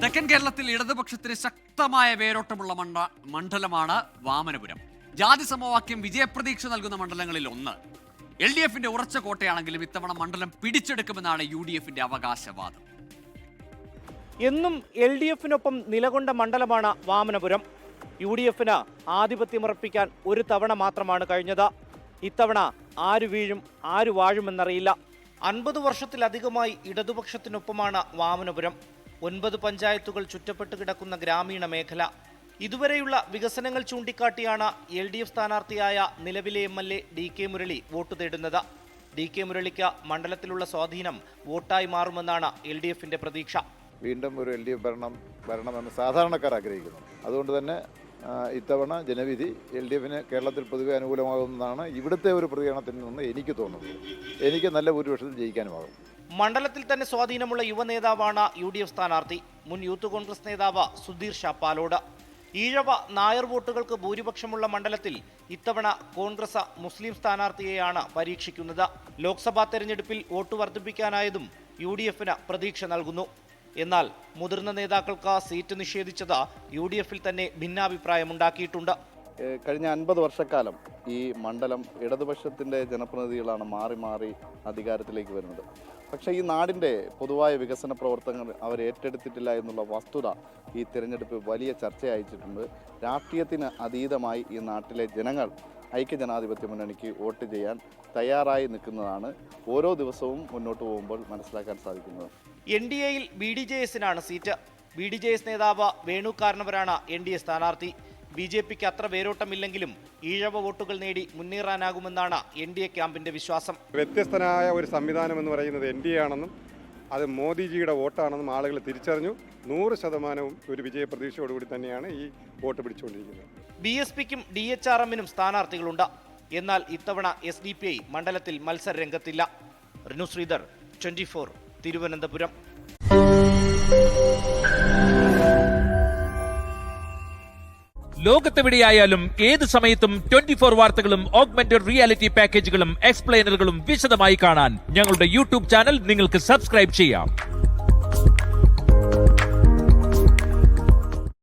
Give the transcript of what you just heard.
തെക്കൻ കേരളത്തിൽ ഇടതുപക്ഷത്തിന് ശക്തമായ വേരോട്ടമുള്ള മണ്ഡലമാണ് വാമനപുരം. ജാതി സമവാക്യം വിജയപ്രതീക്ഷ നൽകുന്ന മണ്ഡലങ്ങളിൽ ഒന്ന്. LDFന്റെ ഉറച്ച കോട്ടയാണെങ്കിലും ഇത്തവണ മണ്ഡലം പിടിച്ചെടുക്കുമെന്നാണ് UDFന്റെ അവകാശവാദം. എന്നും LDFനൊപ്പം നിലകൊണ്ട മണ്ഡലമാണ് വാമനപുരം. UDFന് ആധിപത്യമുറപ്പിക്കാൻ ഒരു തവണ മാത്രമാണ് കഴിഞ്ഞത്. ഇത്തവണ ആര് വീഴും ആര് വാഴുമെന്നറിയില്ല. 50 വർഷത്തിലധികമായി ഇടതുപക്ഷത്തിനൊപ്പമാണ് വാമനപുരം. 9 പഞ്ചായത്തുകൾ ചുറ്റപ്പെട്ട് കിടക്കുന്ന ഗ്രാമീണ മേഖല. ഇതുവരെയുള്ള വികസനങ്ങൾ ചൂണ്ടിക്കാട്ടിയാണ് LDF സ്ഥാനാർത്ഥിയായ നിലവിലെ MLA DK മുരളി വോട്ട് തേടുന്നത്. DK മുരളിക്ക് മണ്ഡലത്തിലുള്ള സ്വാധീനം വോട്ടായി മാറുമെന്നാണ് LDFന്റെ പ്രതീക്ഷ. വീണ്ടും ഒരു LDF ഭരണമെന്ന് സാധാരണക്കാർ ആഗ്രഹിക്കുന്നു. അതുകൊണ്ട് തന്നെ ഇത്തവണ ജനവിധി LDFന് കേരളത്തിൽ പൊതുവെ അനുകൂലമാകുമെന്നാണ് ഇവിടുത്തെ ഒരു പ്രതികരണത്തിൽ നിന്ന് എനിക്ക് തോന്നുന്നത്. എനിക്ക് നല്ല ഭൂരിപക്ഷത്തിൽ ജയിക്കാനുമാകും. മണ്ഡലത്തിൽ തന്നെ സ്വാധീനമുള്ള യുവനേതാവാണ് UDF സ്ഥാനാർത്ഥി. മുൻ യൂത്ത് കോൺഗ്രസ് നേതാവ് സുധീർ ഷാപ്പാലോട്. ഈഴവ നായർ വോട്ടുകൾക്ക് ഭൂരിപക്ഷമുള്ള മണ്ഡലത്തിൽ ഇത്തവണ കോൺഗ്രസ് മുസ്ലിം സ്ഥാനാർത്ഥിയെയാണ് പരീക്ഷിക്കുന്നത്. ലോക്സഭാ തെരഞ്ഞെടുപ്പിൽ വോട്ട് വർദ്ധിപ്പിക്കാനായതും UDFന് പ്രതീക്ഷ നൽകുന്നു. എന്നാൽ മുതിർന്ന നേതാക്കൾക്ക് സീറ്റ് നിഷേധിച്ചത് UDFൽ തന്നെ ഭിന്നാഭിപ്രായമുണ്ടാക്കിയിട്ടുണ്ട്. കഴിഞ്ഞ 50 വർഷക്കാലം ഈ മണ്ഡലം ഇടതുപക്ഷത്തിൻ്റെ ജനപ്രതിനിധികളാണ് മാറി മാറി അധികാരത്തിലേക്ക് വരുന്നത്. പക്ഷേ ഈ നാടിൻ്റെ പൊതുവായ വികസന പ്രവർത്തനങ്ങൾ അവർ ഏറ്റെടുത്തിട്ടില്ല എന്നുള്ള വസ്തുത ഈ തിരഞ്ഞെടുപ്പ് വലിയ ചർച്ചയയച്ചിട്ടുണ്ട്. രാഷ്ട്രീയത്തിന് അതീതമായി ഈ നാട്ടിലെ ജനങ്ങൾ ഐക്യജനാധിപത്യ മുന്നണിക്ക് വോട്ട് ചെയ്യാൻ തയ്യാറായി നിൽക്കുന്നതാണ് ഓരോ ദിവസവും മുന്നോട്ട് പോകുമ്പോൾ മനസ്സിലാക്കാൻ സാധിക്കുന്നത്. NDAയിൽ BDJSനാണ് സീറ്റ്. BDJS നേതാവ് വേണു കാരണവരാണ് NDA സ്ഥാനാർത്ഥി. BJPക്ക് അത്ര വേരോട്ടമില്ലെങ്കിലും ഈഴവ വോട്ടുകൾ നേടി മുന്നേറാനാകുമെന്നാണ് NDA ക്യാമ്പിന്റെ വിശ്വാസം. വ്യത്യസ്തനായ ഒരു സംവിധാനം എന്ന് പറയുന്നത് NDA ആണെന്നും അത് മോദിജിയുടെ വോട്ടാണെന്നും ആളുകൾ തിരിച്ചറിഞ്ഞു. 100% ഒരു വിജയപ്രതീക്ഷയോടുകൂടി തന്നെയാണ് ഈ വോട്ട് പിടിച്ചുകൊണ്ടിരിക്കുന്നത്. BSPക്കും DHRMനും സ്ഥാനാർത്ഥികളുണ്ട്. എന്നാൽ ഇത്തവണ SDPI മണ്ഡലത്തിൽ മത്സര രംഗത്തില്ല. റിനു ശ്രീധർ, 24, തിരുവനന്തപുരം. ലോകത്തെവിടെയായാലും ഏത് സമയത്തും 24 വാർത്തകളും ഓഗ്മെന്റഡ് റിയാലിറ്റി പാക്കേജുകളും എക്സ്പ്ലെയിനറുകളും വിശദമായി കാണാൻ ഞങ്ങളുടെ YouTube ചാനൽ നിങ്ങൾക്ക് സബ്സ്ക്രൈബ് ചെയ്യാം.